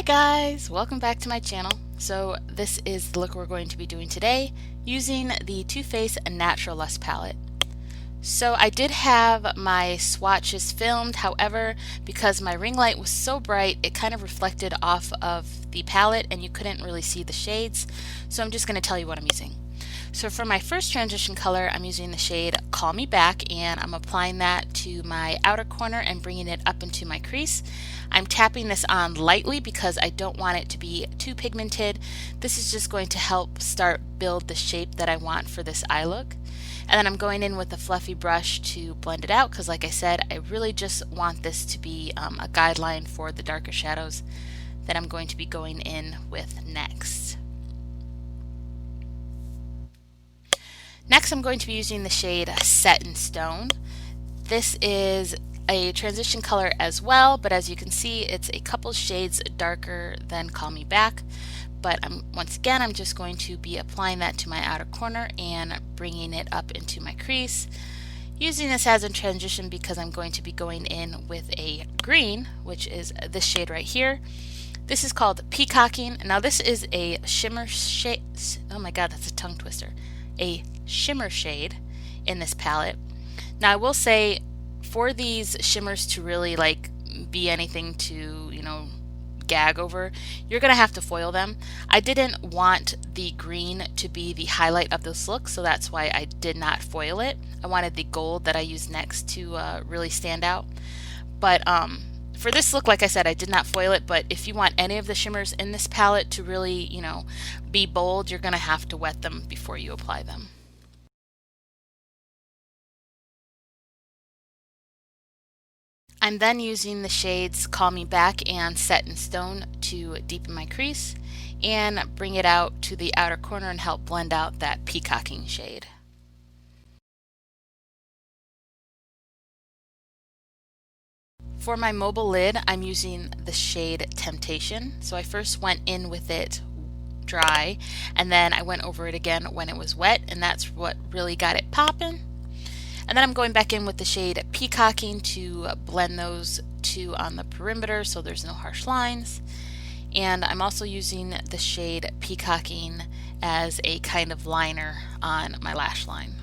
Hi guys, welcome back to my channel. So this is the look we're going to be doing today using the Too Faced Natural Lust palette. So I did have my swatches filmed, however, because my ring light was so bright it kind of reflected off of the palette and you couldn't really see the shades. So I'm just going to tell you what I'm using. So for my first transition color, I'm using the shade Call Me Back, and I'm applying that to my outer corner and bringing it up into my crease. I'm tapping this on lightly because I don't want it to be too pigmented. This is just going to help start build the shape that I want for this eye look. And then I'm going in with a fluffy brush to blend it out because, like I said, I really just want this to be a guideline for the darker shadows that I'm going to be going in with next. Next, I'm going to be using the shade Set in Stone. This is a transition color as well, but as you can see, it's a couple shades darker than Call Me Back. But once again, I'm just going to be applying that to my outer corner and bringing it up into my crease. Using this as a transition because I'm going to be going in with a green, which is this shade right here. This is called Peacocking. Now this is a shimmer shade. Oh my god, that's a tongue twister. A shimmer shade in this palette. Now I will say, for these shimmers to really be anything to, gag over, you're gonna have to foil them. I didn't want the green to be the highlight of this look, so that's why I did not foil it. I wanted the gold that I used next to really stand out. But for this look, like I said, I did not foil it, but if you want any of the shimmers in this palette to really, be bold, you're gonna have to wet them before you apply them. I'm then using the shades Call Me Back and Set in Stone to deepen my crease and bring it out to the outer corner and help blend out that Peacocking shade. For my mobile lid, I'm using the shade Temptation. So I first went in with it dry and then I went over it again when it was wet, and that's what really got it popping. And then I'm going back in with the shade Peacocking to blend those two on the perimeter so there's no harsh lines. And I'm also using the shade Peacocking as a kind of liner on my lash line.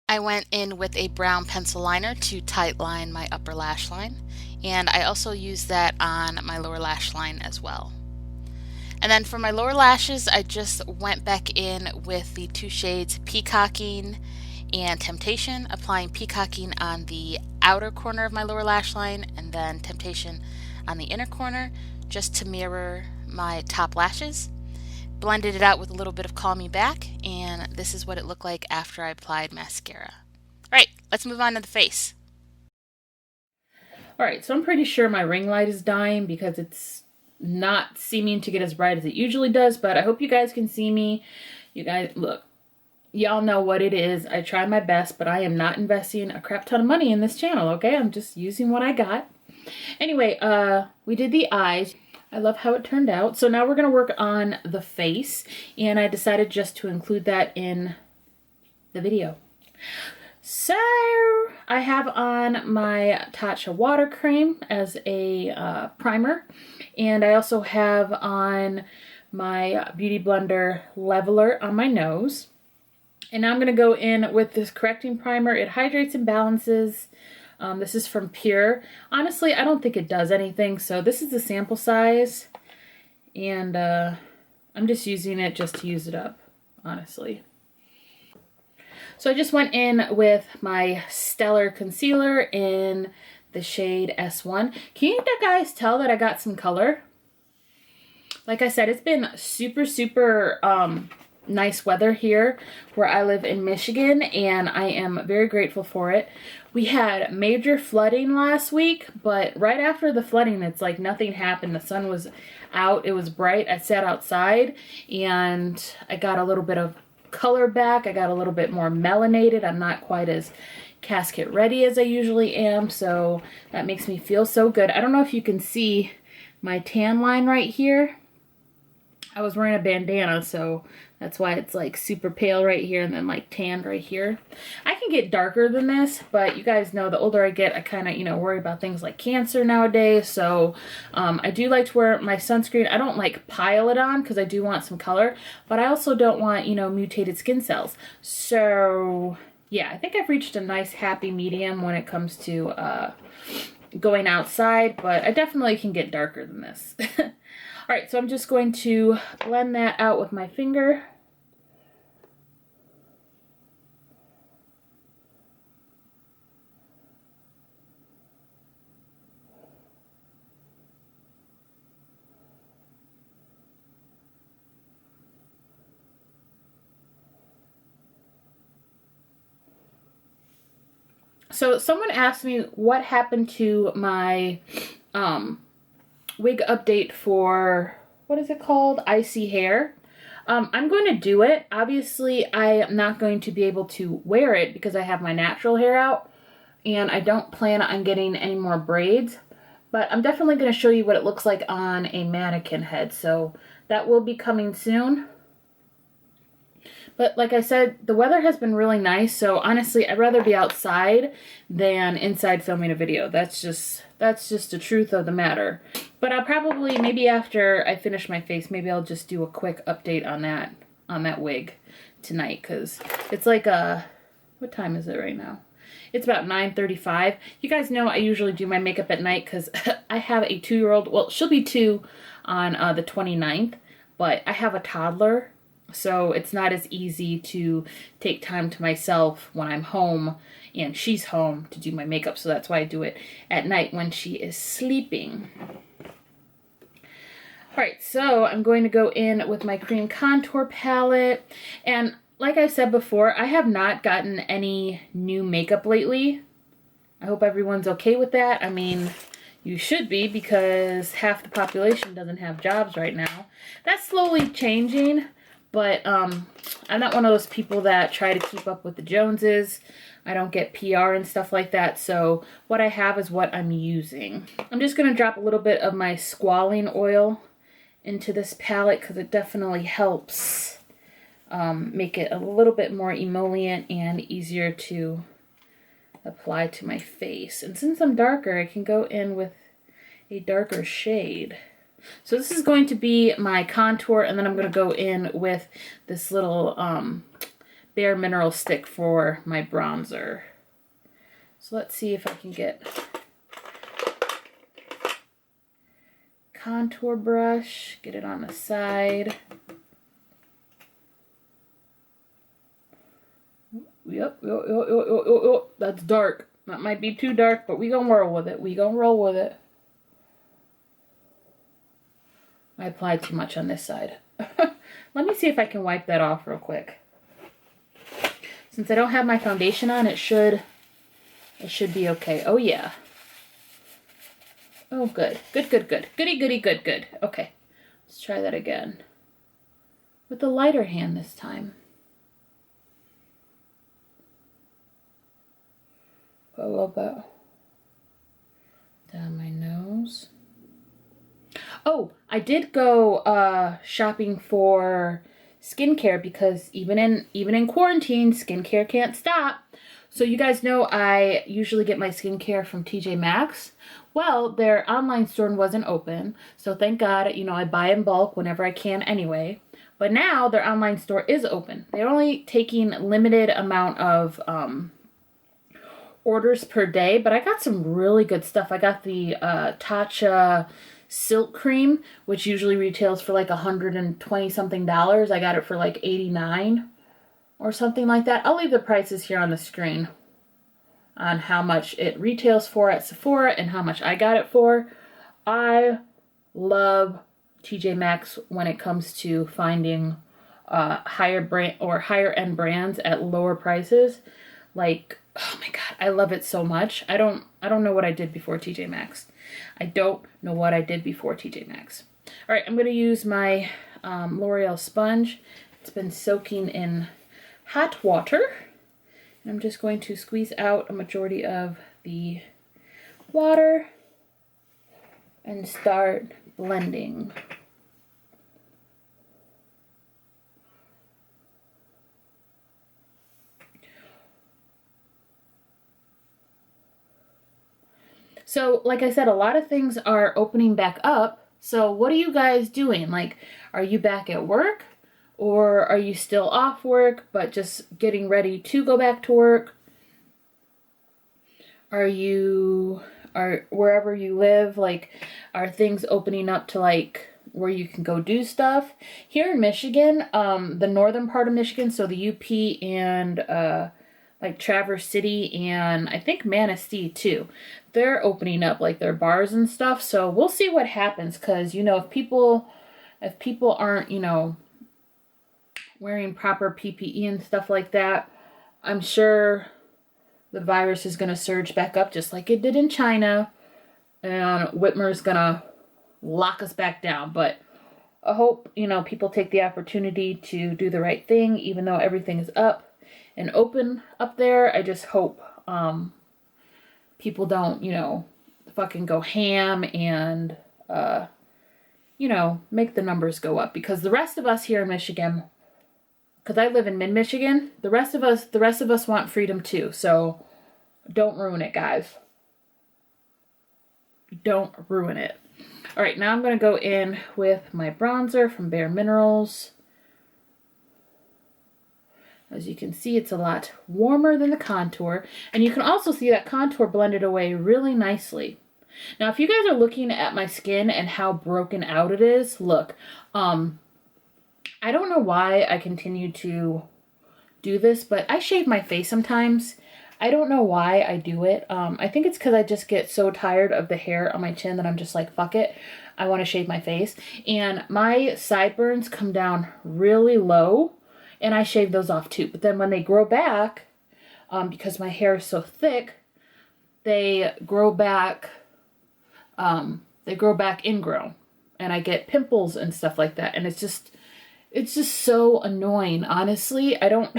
I went in with a brown pencil liner to tight line my upper lash line, and I also used that on my lower lash line as well. And then for my lower lashes, I just went back in with the two shades Peacocking and Temptation, applying Peacocking on the outer corner of my lower lash line and then Temptation on the inner corner just to mirror my top lashes. Blended it out with a little bit of Call Me Back, and this is what it looked like after I applied mascara. Alright, let's move on to the face. Alright, so I'm pretty sure my ring light is dying because it's not seeming to get as bright as it usually does, but I hope you guys can see me. You guys, look, y'all know what it is. I try my best, but I am not investing a crap ton of money in this channel, okay? I'm just using what I got. Anyway, we did the eyes. I love how it turned out. So now we're going to work on the face, and I decided just to include that in the video. So I have on my Tatcha water cream as a primer, and I also have on my Beauty Blender leveler on my nose. And now I'm going to go in with this correcting primer. It hydrates and balances. This is from Pure. Honestly, I don't think it does anything, so this is the sample size, and I'm just using it just to use it up, honestly. So I just went in with my Stellar Concealer in the shade S1. Can you guys tell that I got some color? Like I said, it's been super nice weather here where I live in Michigan, and I am very grateful for it. We had major flooding last week, but right after the flooding, it's like nothing happened. The sun was out, it was bright. I sat outside and I got a little bit of color back. I got a little bit more melanated. I'm not quite as casket ready as I usually am, so that makes me feel so good. I don't know if you can see my tan line right here. I was wearing a bandana, so That's why it's like super pale right here and then like tanned right here. I can get darker than this, but you guys know the older I get, I kind of, you know, worry about things like cancer nowadays. So I do like to wear my sunscreen. I don't like pile it on because I do want some color, but I also don't want, you know, mutated skin cells. So yeah, I think I've reached a nice happy medium when it comes to going outside, but I definitely can get darker than this. All right, so I'm just going to blend that out with my finger. So someone asked me what happened to my wig update for, what is it called? Icy hair. I'm going to do it. Obviously, I am not going to be able to wear it because I have my natural hair out and I don't plan on getting any more braids, but I'm definitely going to show you what it looks like on a mannequin head. So that will be coming soon. But like I said, the weather has been really nice, so honestly, I'd rather be outside than inside filming a video. That's just the truth of the matter. But I'll probably, maybe after I finish my face, maybe I'll just do a quick update on that wig tonight, because it's like what time is it right now? It's about 9:35. You guys know I usually do my makeup at night because I have a 2-year-old. Well, she'll be 2 on the 29th, but I have a toddler. So it's not as easy to take time to myself when I'm home and she's home to do my makeup. So that's why I do it at night when she is sleeping. All right, so I'm going to go in with my cream contour palette. And like I said before, I have not gotten any new makeup lately. I hope everyone's okay with that. I mean, you should be, because half the population doesn't have jobs right now. That's slowly changing. But I'm not one of those people that try to keep up with the Joneses. I don't get PR and stuff like that. So what I have is what I'm using. I'm just going to drop a little bit of my squalene oil into this palette because it definitely helps make it a little bit more emollient and easier to apply to my face. And since I'm darker, I can go in with a darker shade. So this is going to be my contour, and then I'm going to go in with this little Bare Mineral stick for my bronzer. So let's see if I can get contour brush, get it on the side. Yep, that's dark. That might be too dark, but we gonna roll with it. We gonna roll with it. I applied too much on this side. Let me see if I can wipe that off real quick. Since I don't have my foundation on, it should be okay. Oh yeah. Oh good. Good. Goody, good. Okay. Let's try that again. With the lighter hand this time. Put a little bit down my nose. Oh, I did go shopping for skincare because even in quarantine, skincare can't stop. So you guys know I usually get my skincare from TJ Maxx. Well, their online store wasn't open, so thank God, you know, I buy in bulk whenever I can anyway. But now their online store is open. They're only taking limited amount of orders per day, but I got some really good stuff. I got the Tatcha silk cream, which usually retails for like $120 something. I got it for like $89 or something like that. I'll leave the prices here on the screen on how much it retails for at Sephora and how much I got it for. I love TJ Maxx when it comes to finding higher end brands at lower prices. Like, oh my God, I love it so much. I don't know what I did before TJ Maxx. I don't know what I did before TJ Maxx. All right, I'm going to use my L'Oreal sponge. It's been soaking in hot water. And I'm just going to squeeze out a majority of the water and start blending. So like I said, a lot of things are opening back up. So what are you guys doing? Like, are you back at work? Or are you still off work, but just getting ready to go back to work? Are wherever you live, like, are things opening up to like where you can go do stuff? Here in Michigan, the northern part of Michigan, so the UP and like Traverse City and I think Manistee too, they're opening up like their bars and stuff. So we'll see what happens, because you know, if people aren't, you know, wearing proper PPE and stuff like that, I'm sure the virus is going to surge back up just like it did in China, and Whitmer's going to lock us back down. But I hope, you know, people take the opportunity to do the right thing, even though everything is up and open up there. I just hope people don't, you know, fucking go ham and, you know, make the numbers go up. Because the rest of us here in Michigan, because I live in mid-Michigan, the rest of us want freedom too. So don't ruin it, guys. Don't ruin it. All right, now I'm going to go in with my bronzer from Bare Minerals. As you can see, it's a lot warmer than the contour. And you can also see that contour blended away really nicely. Now, if you guys are looking at my skin and how broken out it is, look, I don't know why I continue to do this, but I shave my face sometimes. I don't know why I do it. I think it's because I just get so tired of the hair on my chin that I'm just like, fuck it. I want to shave my face. And my sideburns come down really low, and I shave those off too. But then when they grow back, because my hair is so thick, they grow back ingrown. And I get pimples and stuff like that. And it's just so annoying, honestly. I don't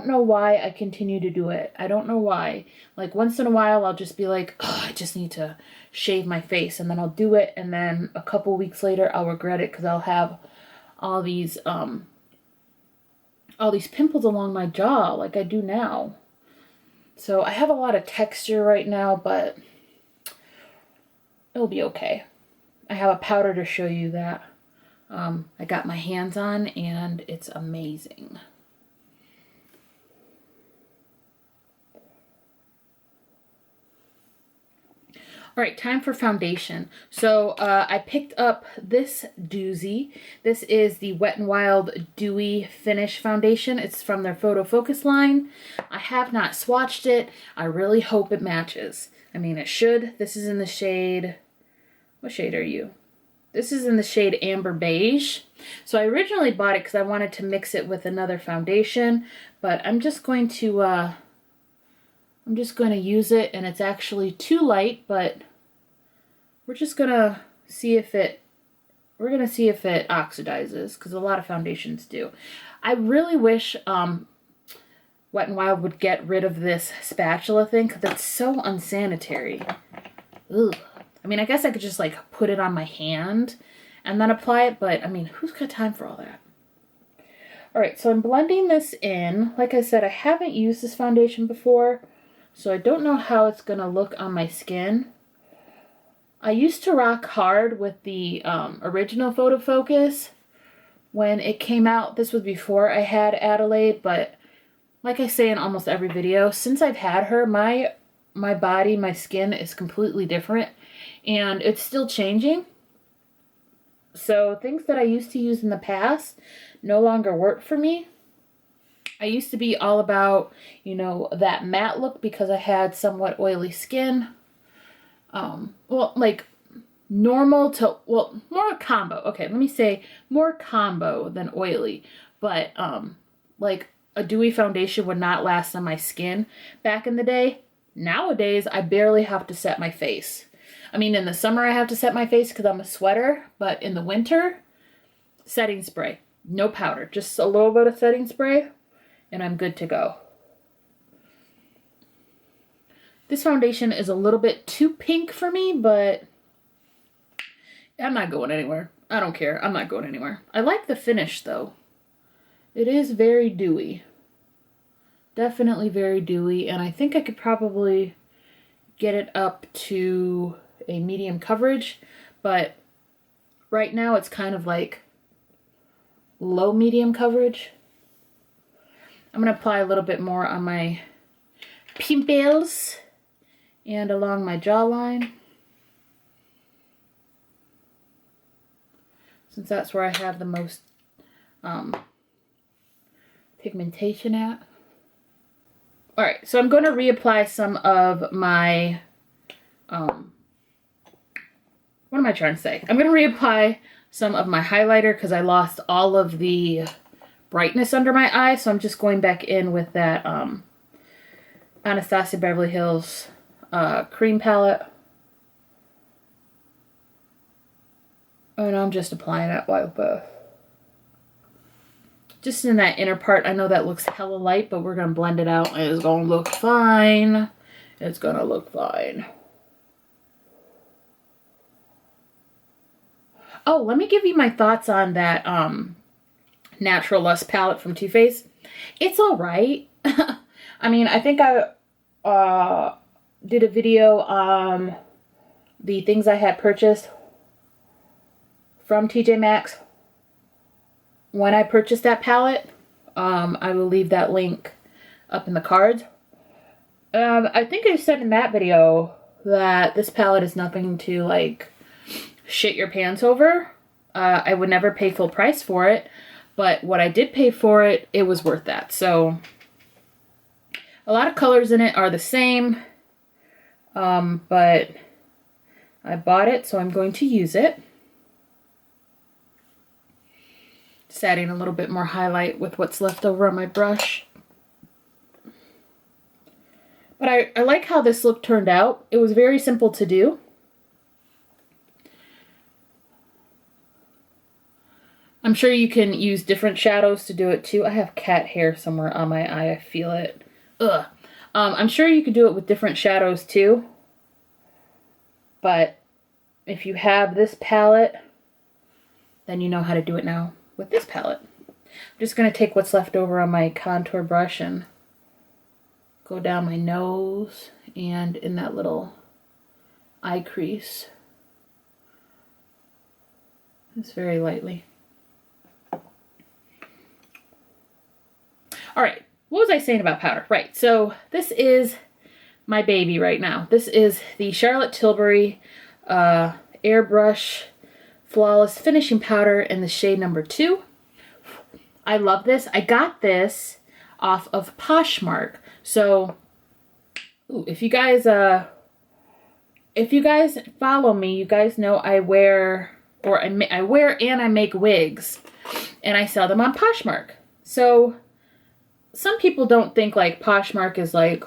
know why I continue to do it. I don't know why. Like, once in a while, I'll just be like, oh, I just need to shave my face. And then I'll do it. And then a couple weeks later, I'll regret it because I'll have all these pimples along my jaw like I do now. So I have a lot of texture right now, but it'll be okay. I have a powder to show you that I got my hands on, and it's amazing. All right, time for foundation. So I picked up this doozy. This is the Wet n Wild Dewy Finish Foundation. It's from their Photo Focus line. I have not swatched it. I really hope it matches. I mean, it should. This is in the shade... What shade are you? This is in the shade Amber Beige. So I originally bought it because I wanted to mix it with another foundation, but I'm just going to use it, and it's actually too light, but we're just gonna see if it oxidizes, because a lot of foundations do. I really wish Wet n Wild would get rid of this spatula thing, because it's so unsanitary. Ugh. I mean, I guess I could just like put it on my hand and then apply it, but I mean, who's got time for all that? All right, so I'm blending this in. Like I said, I haven't used this foundation before, so I don't know how it's gonna look on my skin. I used to rock hard with the original Photo Focus when it came out. This was before I had Adelaide, but like I say in almost every video, since I've had her, my body, my skin is completely different, and it's still changing. So things that I used to use in the past no longer work for me. I used to be all about, you know, that matte look because I had somewhat oily skin. Well, like normal to, well, more combo. Okay, let me say more combo than oily. But like a dewy foundation would not last on my skin back in the day. Nowadays, I barely have to set my face. I mean, in the summer I have to set my face because I'm a sweater, but in the winter, setting spray. No powder, just a little bit of setting spray, and I'm good to go. This foundation is a little bit too pink for me, but I'm not going anywhere. I don't care. I'm not going anywhere. I like the finish, though. It is very dewy. Definitely very dewy, and I think I could probably get it up to a medium coverage, but right now it's kind of like low medium coverage. I'm going to apply a little bit more on my pimples and along my jawline, since that's where I have the most pigmentation at. Alright, so I'm going to reapply some of my, what am I trying to say? I'm going to reapply some of my highlighter because I lost all of the brightness under my eye, so I'm just going back in with that Anastasia Beverly Hills cream palette. And I'm just applying that like this. Just in that inner part. I know that looks hella light, but we're going to blend it out and it's going to look fine. It's going to look fine. Oh, let me give you my thoughts on that Natural Lust palette from Too Faced. It's alright. I mean, I think I did a video on the things I had purchased from TJ Maxx when I purchased that palette. I will leave that link up in the cards. I think I said in that video that this palette is nothing to like shit your pants over. I would never pay full price for it, but what I did pay for it, it was worth that. So a lot of colors in it are the same, but I bought it, so I'm going to use it. Just adding a little bit more highlight with what's left over on my brush. But I like how this look turned out. It was very simple to do. I'm sure you can use different shadows to do it too. I have cat hair somewhere on my eye. I feel it. Ugh. I'm sure you could do it with different shadows too. But if you have this palette, then you know how to do it now with this palette. I'm just going to take what's left over on my contour brush and go down my nose and in that little eye crease. Just very lightly. Alright, what was I saying about powder? Right, so this is my baby right now. This is the Charlotte Tilbury Airbrush Flawless Finishing Powder in the shade number 2. I love this. I got this off of Poshmark. So, if you guys follow me, you guys know I wear, or I wear and I make wigs, and I sell them on Poshmark. So, some people don't think like Poshmark is like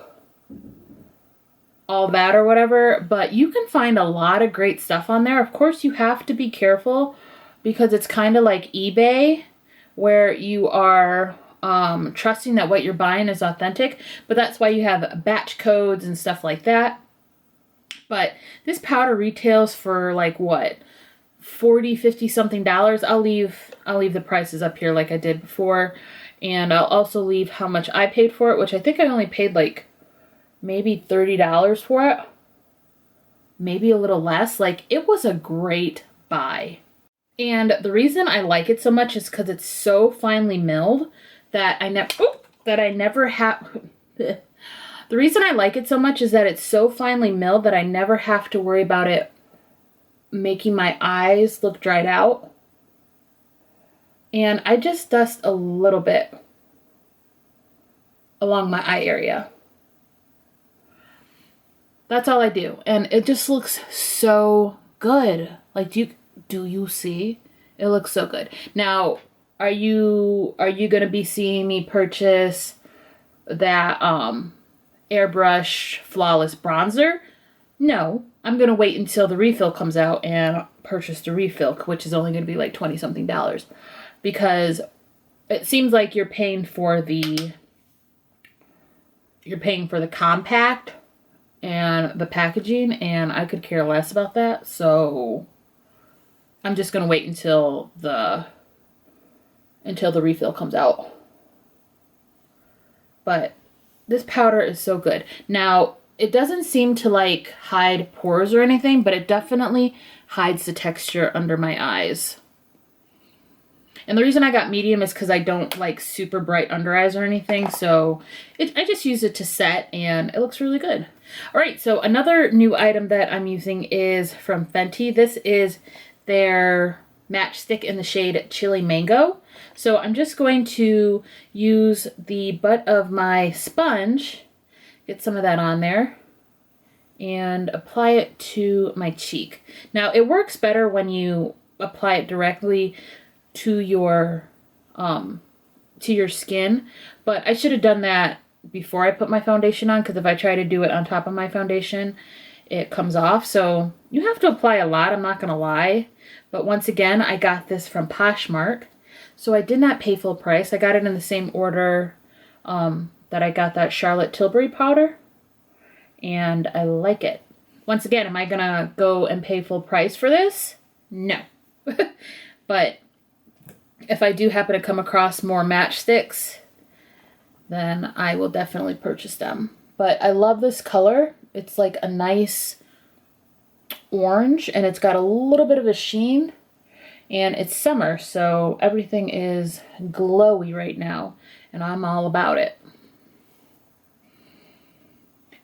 all that or whatever, but you can find a lot of great stuff on there. Of course, you have to be careful because it's kind of like eBay where you are trusting that what you're buying is authentic, but that's why you have batch codes and stuff like that. But this powder retails for like what, $40, $50 something. I'll leave the prices up here like I did before, and I'll also leave how much I paid for it, which I think I only paid like maybe $30 for it, maybe a little less. Like, it was a great buy. And the reason I like it so much is because it's so finely milled that I never have. The reason I like it so much is that it's so finely milled that I never have to worry about it making my eyes look dried out. And I just dust a little bit along my eye area. That's all I do. And it just looks so good. Like, do you see? It looks so good. Now, are you going to be seeing me purchase that Airbrush Flawless Bronzer? No. I'm going to wait until the refill comes out and purchase the refill, which is only going to be like $20 something. Because it seems like you're paying for the compact and the packaging, and I could care less about that, so I'm just gonna wait until the refill comes out. But this powder is so good. Now, it doesn't seem to like hide pores or anything, but it definitely hides the texture under my eyes. And the reason I got medium is because I don't like super bright under eyes or anything. So I just use it to set and it looks really good. All right, so another new item that I'm using is from Fenty. This is their matchstick in the shade Chili Mango. So I'm just going to use the butt of my sponge, get some of that on there, and apply it to my cheek. Now it works better when you apply it directly to your skin, but I should have done that before I put my foundation on, because if I try to do it on top of my foundation, it comes off. So you have to apply a lot, I'm not gonna lie. But once again, I got this from Poshmark, so I did not pay full price. I got it in the same order that I got that Charlotte Tilbury powder, and I like it. Once again, am I gonna go and pay full price for this? No. But if I do happen to come across more matchsticks, then I will definitely purchase them. But I love this color. It's like a nice orange, and it's got a little bit of a sheen, and it's summer, so everything is glowy right now, and I'm all about it.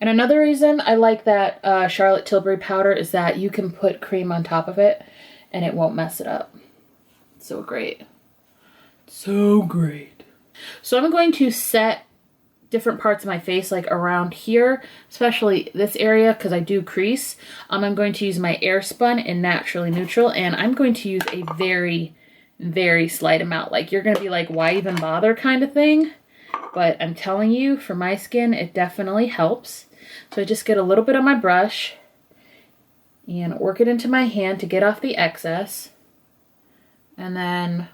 And another reason I like that Charlotte Tilbury powder is that you can put cream on top of it and it won't mess it up. So great. So great. So I'm going to set different parts of my face, like around here, especially this area, because I do crease. I'm going to use my Airspun in Naturally Neutral, and I'm going to use a very, very slight amount. Like, you're going to be like, why even bother kind of thing? But I'm telling you, for my skin, it definitely helps. So I just get a little bit on my brush and work it into my hand to get off the excess. And then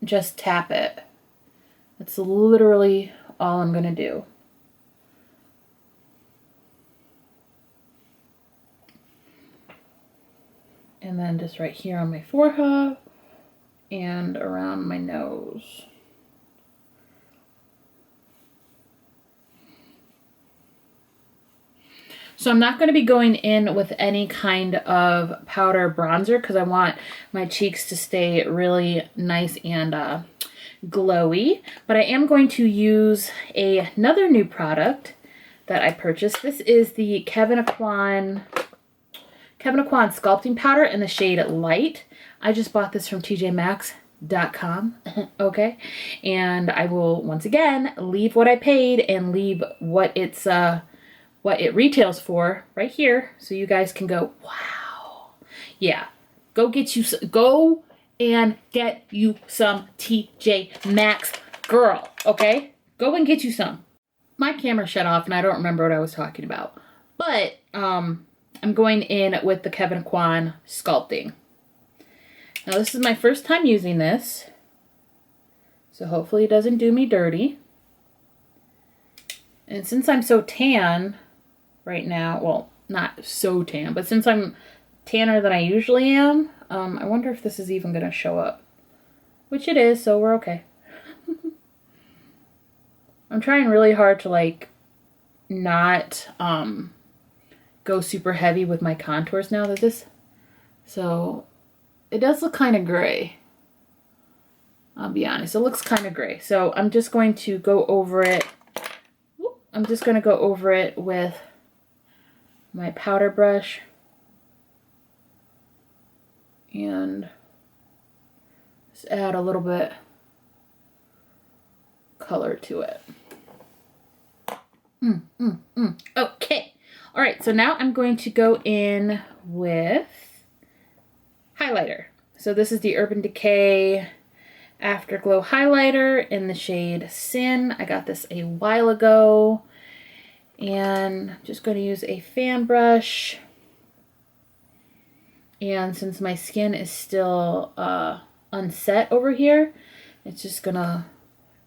just tap it. That's literally all I'm going to do. And then just right here on my forehead and around my nose. So I'm not going to be going in with any kind of powder bronzer because I want my cheeks to stay really nice and glowy. But I am going to use another new product that I purchased. This is the Kevyn Aucoin Sculpting Powder in the shade Light. I just bought this from tjmax.com, okay? And I will, once again, leave what I paid and leave what it retails for right here, so you guys can go, wow. Yeah, go and get you some TJ Maxx, girl, okay? Go and get you some. My camera shut off and I don't remember what I was talking about. But I'm going in with the Kevyn Aucoin Sculpting. Now this is my first time using this, so hopefully it doesn't do me dirty. And since I'm so tan right now, well, not so tan, but since I'm tanner than I usually am, I wonder if this is even going to show up. Which it is, so we're okay. I'm trying really hard to, like, not go super heavy with my contours now that this... So, it does look kind of gray. I'll be honest, it looks kind of gray. So, I'm just going to go over it. I'm just going to go over it with my powder brush and just add a little bit color to it. Okay. All right, so now I'm going to go in with highlighter. So this is the Urban Decay Afterglow highlighter in the shade Sin. I got this a while ago. And I'm just going to use a fan brush. And since my skin is still unset over here, it's just going to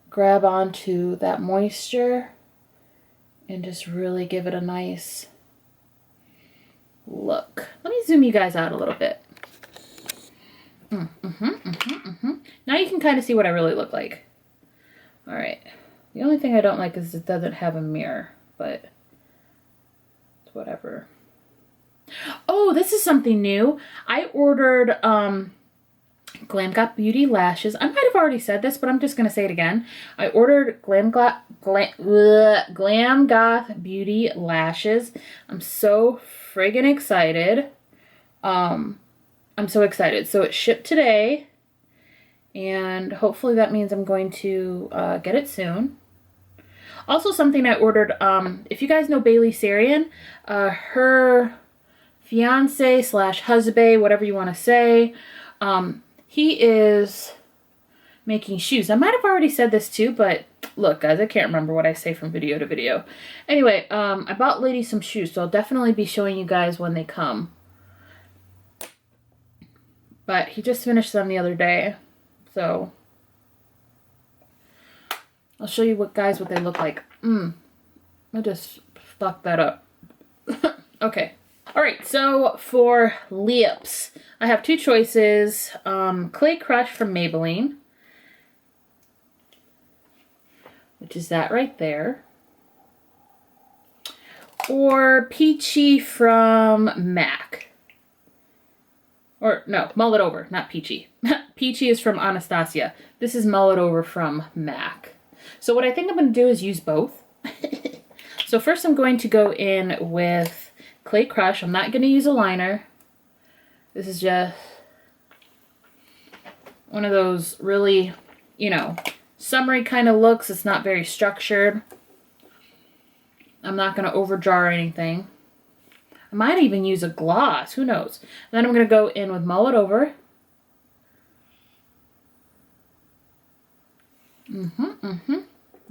grab onto that moisture and just really give it a nice look. Let me zoom you guys out a little bit. Now you can kind of see what I really look like. All right. The only thing I don't like is it doesn't have a mirror, but it's whatever. Oh, this is something new. I ordered Glam Goth Beauty lashes. I might have already said this, but I'm just going to say it again. I ordered Glam Goth Beauty lashes. I'm so friggin' excited. I'm so excited. So it shipped today, and hopefully that means I'm going to get it soon. Also, something I ordered, if you guys know Bailey Sarian, her fiance slash husband, whatever you want to say, he is making shoes. I might have already said this too, but look, guys, I can't remember what I say from video to video. Anyway, I bought Lady some shoes, so I'll definitely be showing you guys when they come. But he just finished them the other day, so I'll show you what they look like. I just fucked that up. Okay. Alright, so for lips, I have two choices. Clay Crush from Maybelline, which is that right there. Or Peachy from MAC. Or, no, Mull It Over, not Peachy. Peachy is from Anastasia. This is Mull It Over from MAC. So what I think I'm going to do is use both. So first I'm going to go in with Clay Crush. I'm not going to use a liner. This is just one of those really, you know, summery kind of looks. It's not very structured. I'm not going to overdraw or anything. I might even use a gloss. Who knows? And then I'm going to go in with Mull It Over.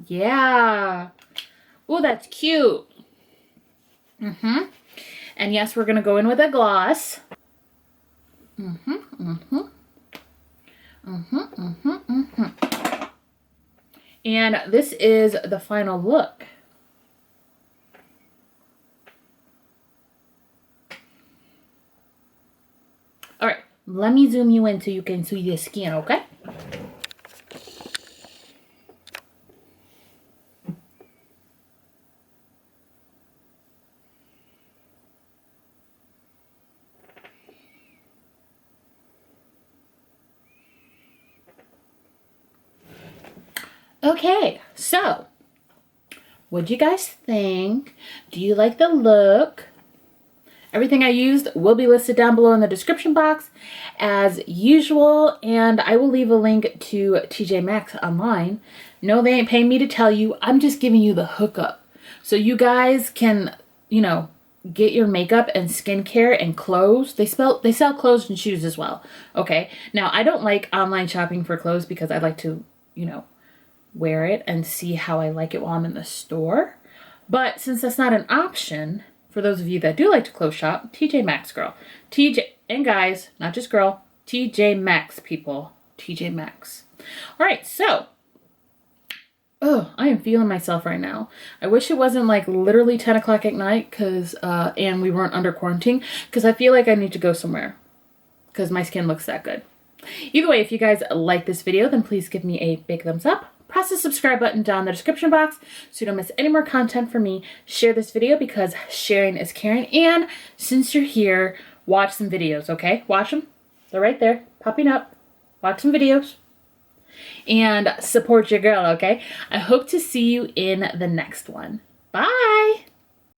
Yeah. Oh, that's cute. And yes, we're going to go in with a gloss. And this is the final look. All right, let me zoom you in so you can see the skin, okay? Okay, so what'd you guys think? Do you like the look? Everything I used will be listed down below in the description box as usual, and I will leave a link to TJ Maxx online. No, they ain't paying me to tell you. I'm just giving you the hookup so you guys can, you know, get your makeup and skincare and clothes. They sell clothes and shoes as well. Okay, now I don't like online shopping for clothes because I like to, you know, wear it and see how I like it while I'm in the store. But since that's not an option, for those of you that do like to clothes shop, TJ Maxx, girl. TJ, and guys, not just girl, TJ Maxx, people. TJ Maxx. All right, so, oh, I am feeling myself right now. I wish it wasn't like literally 10 o'clock at night and we weren't under quarantine, because I feel like I need to go somewhere because my skin looks that good. Either way, if you guys like this video, then please give me a big thumbs up. Press the subscribe button down in the description box so you don't miss any more content from me. Share this video because sharing is caring. And since you're here, watch some videos, okay? Watch them. They're right there, popping up. Watch some videos. And support your girl, okay? I hope to see you in the next one. Bye!